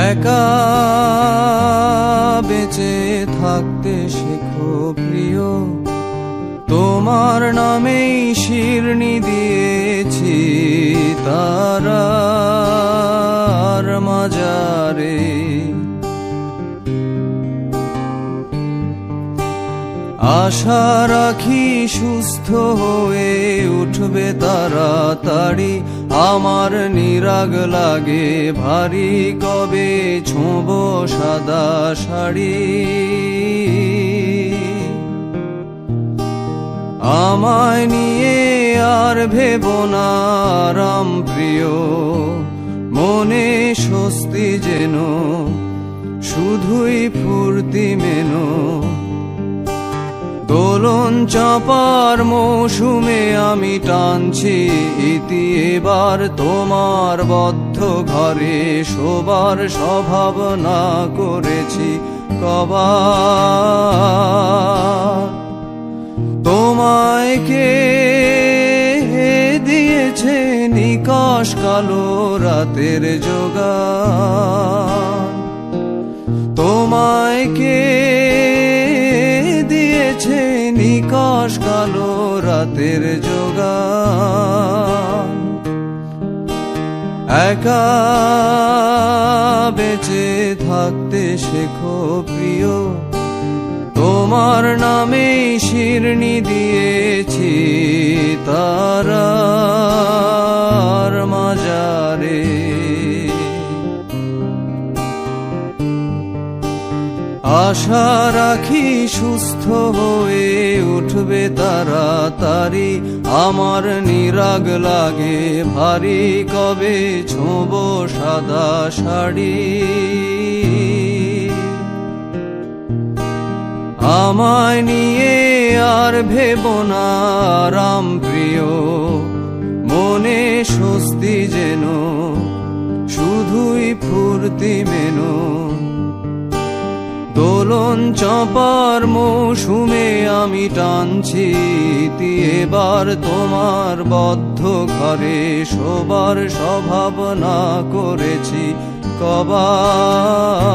একা বেঁচে থাকতে শেখো প্রিয়, তোমার নামেই শিরনি দিয়েছি তারার মাজারে। আশা রাখি সুস্থ হয়ে উঠবে তাড়াতাড়ি, আমার নিরাগ লাগে ভারী কবে ছোঁব সাদা শাড়ি। আমায় নিয়ে আর ভেবো না রাম প্রিয়, মনে স্বস্তি যেন শুধুই ফুর্তি মেনো। দোলন চাপার মৌসুমে আমি টানছি ইতি এবার, তোমার বদ্ধ ঘরে শোবার স্বভাবনা করেছি কবার। তোমায় কে দিয়েছে নিকশ কালো রাতের যোগান, তোমায় কে দিয়েছে নিকশ কালো রাতের যোগান। একা বেঁচে থাকতে শেখো প্রিয়, তোমার নামেই শিরনি দিয়েছি তারার মাজারে। আশা রাখি সুস্থ হয়ে উঠবে তাড়াতাড়ি, আমার নিরাগ লাগে ভারী কবে ছোঁব সাদা শাড়ি। আমায় নিয়ে আর ভেবো না রাম প্রিয়, মনে স্বস্তি যেন শুধুই ফুর্তি মেনো। দোলন চাপার মৌসুমে আমি টানছি ইতি এবার, তোমার বদ্ধ ঘরে শোবার স্বভাবনা করেছি কবার।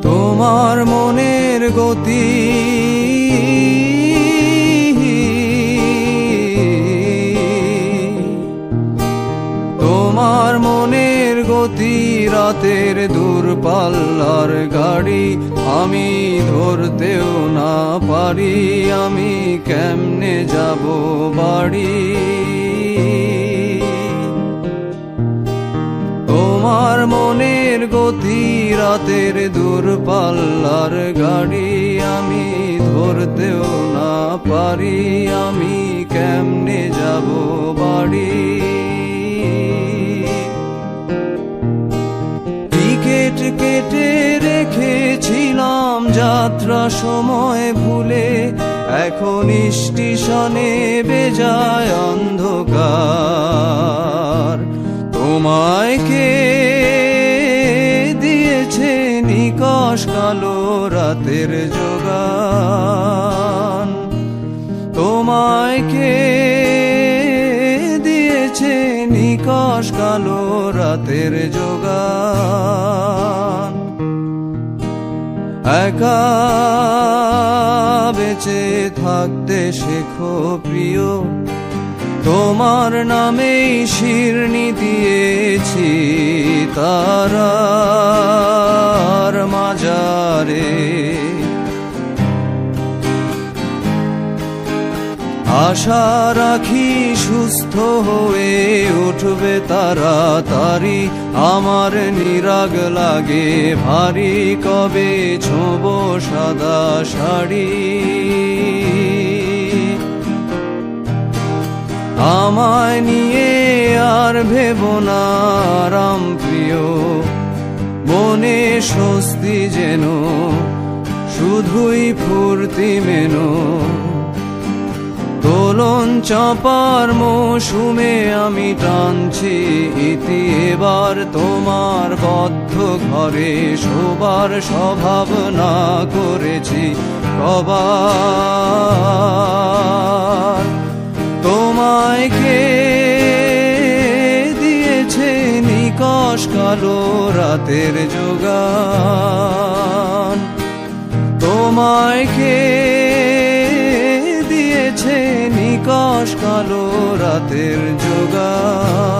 তোমার মনের গতি তোমার মনের গতি রাতের দূরপাল্লার গাড়ি, আমি ধরতেও না পারি আমি কেমনে যাব বাড়ি। তোমার মনের গতি রাতের দূরপাল্লার গাড়ি, আমি ধরতেও না পারি আমি কেমনে যাব বাড়ি। টিকেট কেটে রেখেছিলাম যাত্রা সময় ভুলে, এখন স্টেশনে বেজায় অন্ধকার। তোমায় কে দিয়েছে নিকশ কালো রাতের যোগান, তোমায় কে দিয়েছে নিকশ কালো রাতের যোগান। একা বেঁচে থাকতে শেখো প্রিয়, তোমার নামেই শিরনি দিয়েছি তারার মাজারে। আশা রাখি সুস্থ হয়ে উঠবে তাড়াতাড়ি, আমার নিরাগ লাগে ভারী কবে ছোঁব সাদা শাড়ি। আমায় নিয়ে আর ভেবো না রাম প্রিয়, মনে স্বস্তি যেন শুধুই ফুর্তি মেনো দোলন চাপার মৌসুমে আমি টানছি ইতি এবার তোমার বদ্ধ ঘরে শোবার স্বভাব না করেছি কবার তোমায় কে দিয়েছে নিকষ কালো রাতের যোগান তোমায় কে দিয়েছে নিকষ কালো রাতের যোগান